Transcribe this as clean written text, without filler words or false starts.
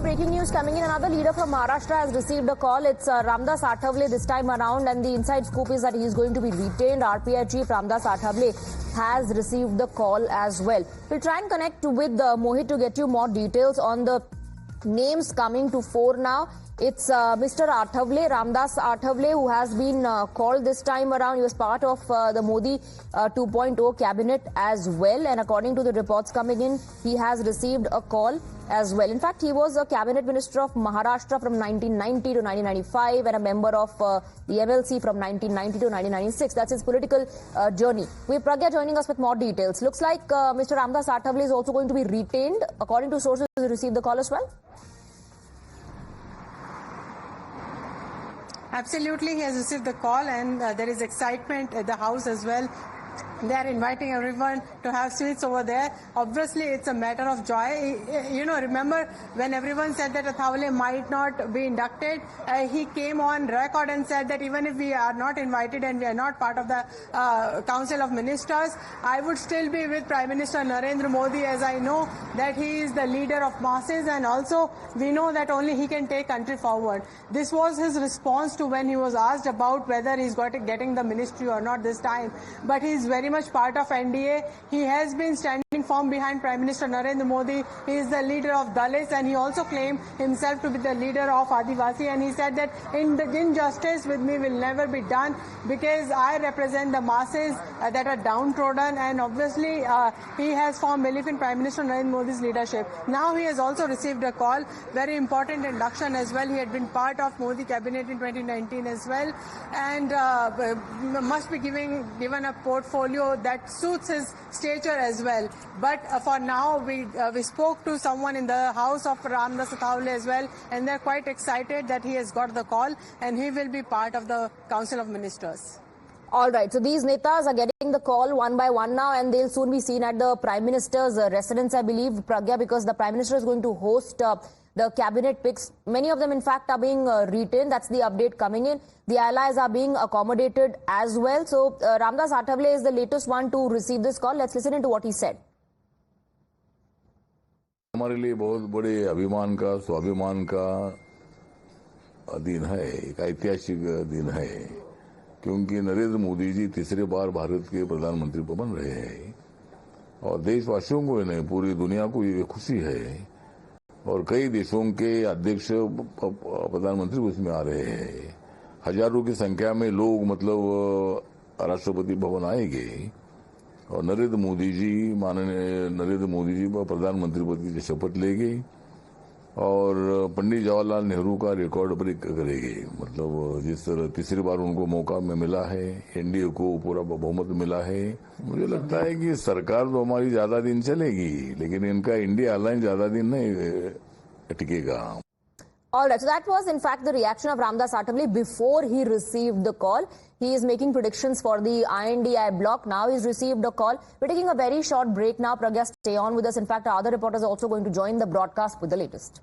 breaking news coming in. Another leader from Maharashtra has received a call. It's Ramdas Athavale this time around, and the inside scoop is that he is going to be retained. RPI chief Ramdas Athavale has received the call as well. We'll try and connect with Mohit to get you more details on the names coming to fore now. It's Mr. Athavale, Ramdas Athavale, who has been called this time around. He was part of the Modi 2.0 cabinet as well. And according to the reports coming in, he has received a call as well. In fact, he was a cabinet minister of Maharashtra from 1990 to 1995 and a member of the MLC from 1990 to 1996. That's his political journey. We have Pragya joining us with more details. Looks like Mr. Ramdas Athavale is also going to be retained. According to sources, he received the call as well. Absolutely, he has received the call, and there is excitement at the house as well. They are inviting everyone to have sweets over there. Obviously, it's a matter of joy. Remember when everyone said that Athavale might not be inducted, he came on record and said that even if we are not invited and we are not part of the Council of Ministers, I would still be with Prime Minister Narendra Modi, as I know that he is the leader of masses, and also we know that only he can take country forward. This was his response to when he was asked about whether he's getting the ministry or not this time. But he is very much part of NDA. He has been standing firm behind Prime Minister Narendra Modi. He is the leader of Dalits, and he also claimed himself to be the leader of Adivasi, and he said that injustice with me will never be done because I represent the masses that are downtrodden, and obviously he has firm belief in Prime Minister Narendra Modi's leadership. Now he has also received a call, very important induction as well. He had been part of Modi cabinet in 2019 as well, and must be given a portfolio that suits his stature as well. But for now, we spoke to someone in the house of Ramdas Athavale as well, and they're quite excited that he has got the call and he will be part of the Council of Ministers. All right, so these netas are getting the call one by one now, and they'll soon be seen at the Prime Minister's residence, I believe, Pragya, because the Prime Minister is going to host the cabinet picks. Many of them, in fact, are being retained. That's the update coming in. The allies are being accommodated as well. So Ramdas Athavale is the latest one to receive this call. Let's listen into what he said. हमारे लिए बहुत बड़े अभिमान का स्वाभिमान का दिन है, एक ऐतिहासिक दिन है, क्योंकि नरेंद्र मोदी जी तीसरे बार भारत के प्रधानमंत्री बन रहे हैं और देशवासियों को नहीं, पूरी दुनिया को ये खुशी है और कई देशों के अध्यक्ष प्रधानमंत्री उसमें आ रहे हैं। हजारों की संख्या में लोग राष्ट्रपति भवन आएंगे और माननीय नरेंद्र मोदी जी प्रधानमंत्री पद की शपथ लेंगे और पंडित जवाहरलाल नेहरू का रिकॉर्ड ब्रेक करेंगे। जिस तरह तीसरी बार उनको मौका में मिला है, एनडीए को पूरा बहुमत मिला है, मुझे लगता है कि सरकार तो हमारी ज्यादा दिन चलेगी, लेकिन इनका इंडिया अलायंस ज्यादा दिन नहीं टिकेगा। All right, so that was in fact the reaction of Ramdas Athavale before he received the call. He is making predictions for the INDI bloc. Now he's received a call. We're taking a very short break now. Pragya, stay on with us. In fact, our other reporters are also going to join the broadcast with the latest.